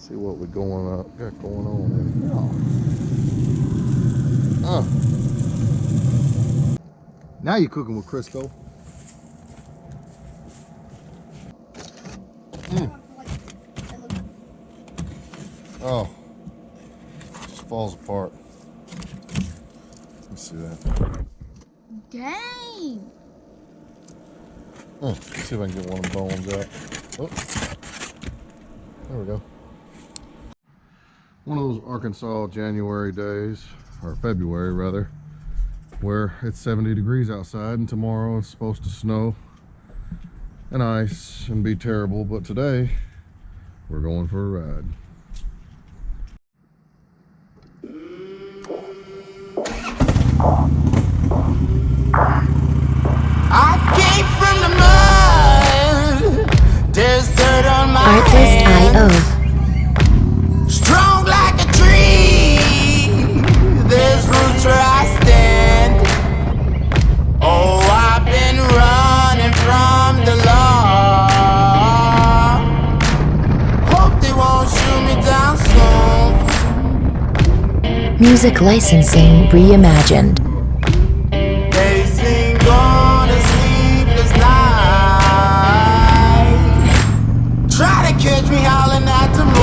See what we got going on in here. Now you're cooking with Crisco. Oh, just falls apart. Let's see that. Dang. Let's see if I can get one of the bones out. Oh, there we go. One of those Arkansas January days, or February rather, where it's 70 degrees outside and tomorrow it's supposed to snow and ice and be terrible, but today we're going for a ride. I came from the mud. There's dirt on my Artlist.io. Strong like a tree. There's roots where I stand. Oh, I've been running from the law. Hope they won't shoot me down soon. Music licensing reimagined. They sing on a sleepless night. Try to catch me howling at the moon.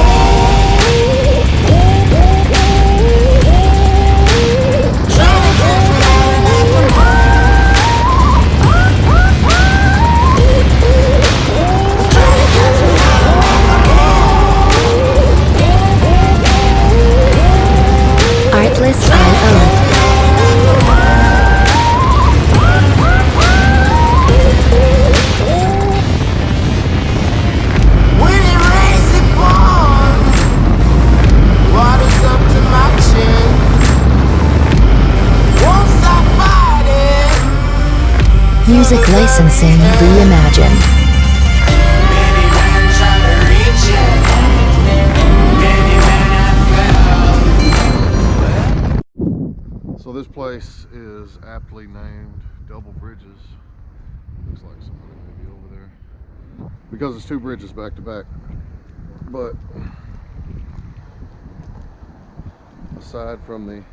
Try to catch me howling at the moon. Try to catch me howling at the moon. Artlist.io. When it rains, it pours. Water's up to my chin. Won't stop fighting. Music licensing reimagined. Many men try to reach it. Many men have failed. So this place is aptly named Double Bridges. Looks like somebody may be over there because it's two bridges back to back. But aside from the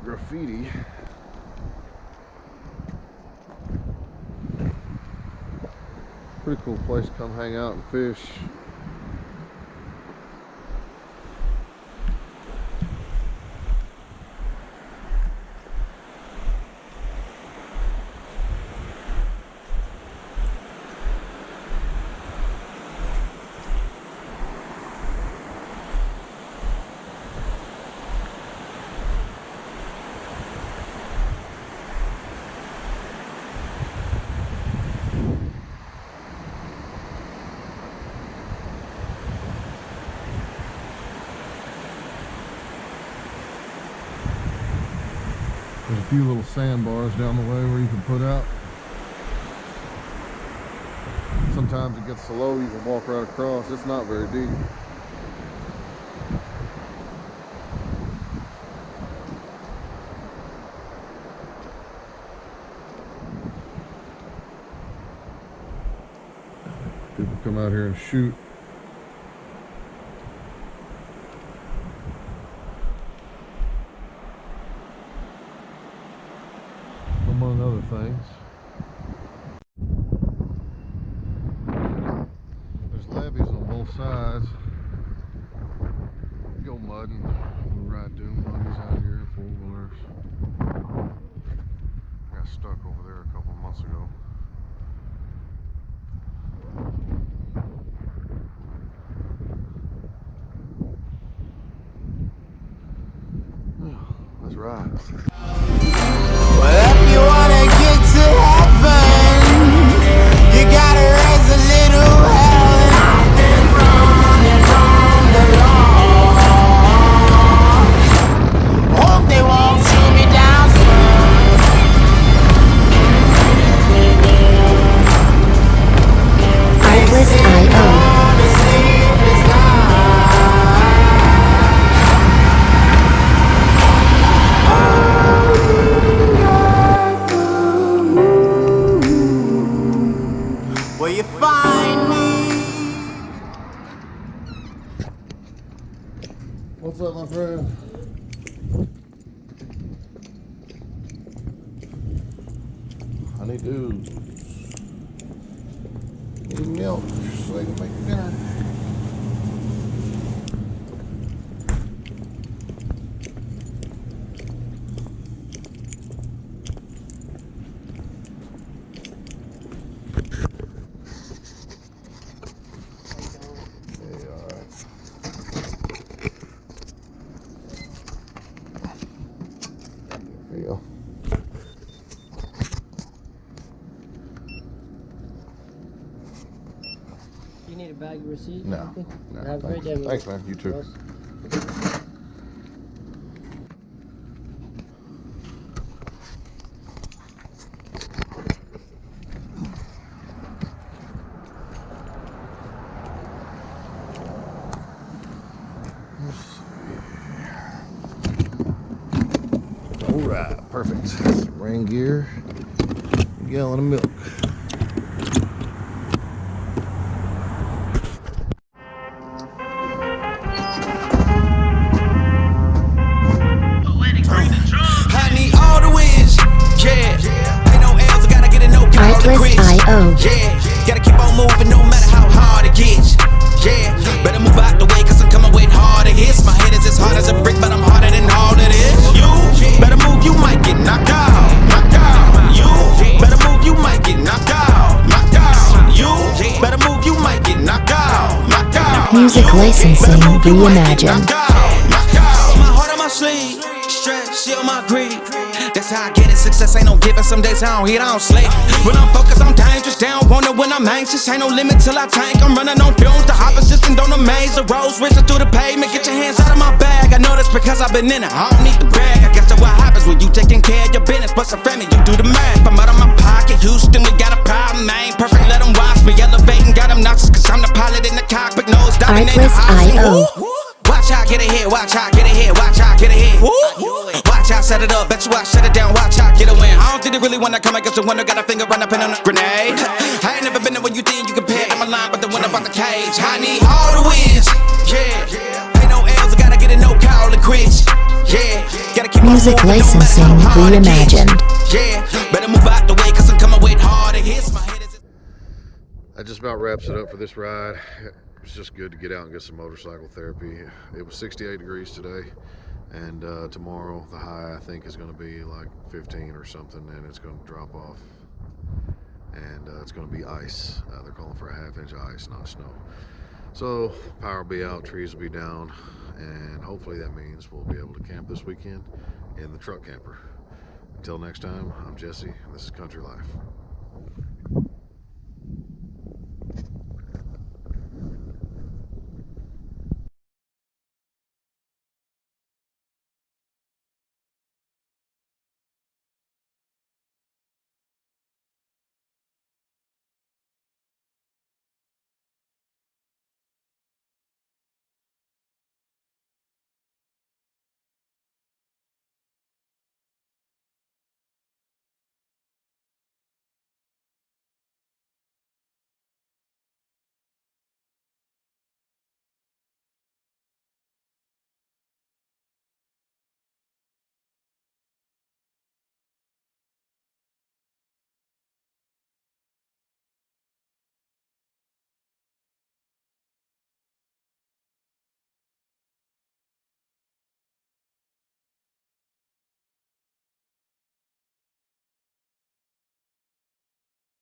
graffiti, pretty cool place to come hang out and fish. There's a few little sandbars down the way where you can put out. Sometimes it gets so low you can walk right across. It's not very deep. People come out here and shoot. Among other things. There's levees on both sides. Go mudding. We ride dune buggies out here, 4-wheelers. Got stuck over there a couple months ago. Let's ride. Well, if you wanna get to heaven, you gotta raise a little hell. And I've been running from the law. Hope they won't shoot me down soon. Artlist.io. On a sleepless night. What's up, my friend? Honeydews. Need milk so they can make dinner. There you go. You need a bag of receipts? No. Something? No, Have a great thanks. day. Thanks, man. You too. Boss. All right, perfect. Rain gear, a gallon of milk. I need all the wins, yeah. Ain't no L's, I gotta get it, no call the Artlist grits. IO. Yeah, gotta keep on moving no matter how hard it gets. Yeah, better move out the way cause I'm coming with harder hits. My head is as hard as a brick, but I'm harder than all of this. You better move, you might get knocked out. Knocked out. You better move, you might get knocked out. Knocked out. You better move, you might get knocked out. Knocked out. Music licensing reimagined. My heart on my sleeve, stress, shield my greed. That's how I get it. Success ain't no giving. Some days I don't eat, I don't sleep. When I'm focused, I'm dangerous. They don't want it when I'm anxious. Ain't no limit till I tank. I'm running on fumes. The opposition don't amaze. The roads racing through the pavement. Get your hands out of my bag. I know that's because I've been in it. I don't need to brag. I guess that's what happens when you taking care of your business. But some family, you do the math. I'm out of my pocket. Houston, we got a problem. I ain't perfect. Let them watch me elevating. Got them nauseous. Cause I'm the pilot in the cockpit. Nose dominating the Artlist IO. Watch out, get ahead, watch out, get ahead, watch out, get ahead. Watch out, set it up, bet you I shut it down, watch out, get a win. I don't think they really wanna come against the winner, got a finger run up in on a grenade. I ain't never been there when you think you compare to my line, but the winner about the cage. I need all the wins, yeah. Ain't no L's, I gotta get it, no call and quits. Yeah, gotta keep on Music moving, no matter licensing how hard it gets. reimagined. Yeah, better move out the way, cause I'm coming with harder hits. My head is. That just about wraps it up for this ride. It was just good to get out and get some motorcycle therapy. It was 68 degrees today, and tomorrow the high I think is going to be like 15 or something, and it's going to drop off, and it's going to be ice. They're calling for a half-inch of ice, not snow. So power will be out, trees will be down, and hopefully that means we'll be able to camp this weekend in the truck camper. Until next time, I'm Jesse, and this is Country Life.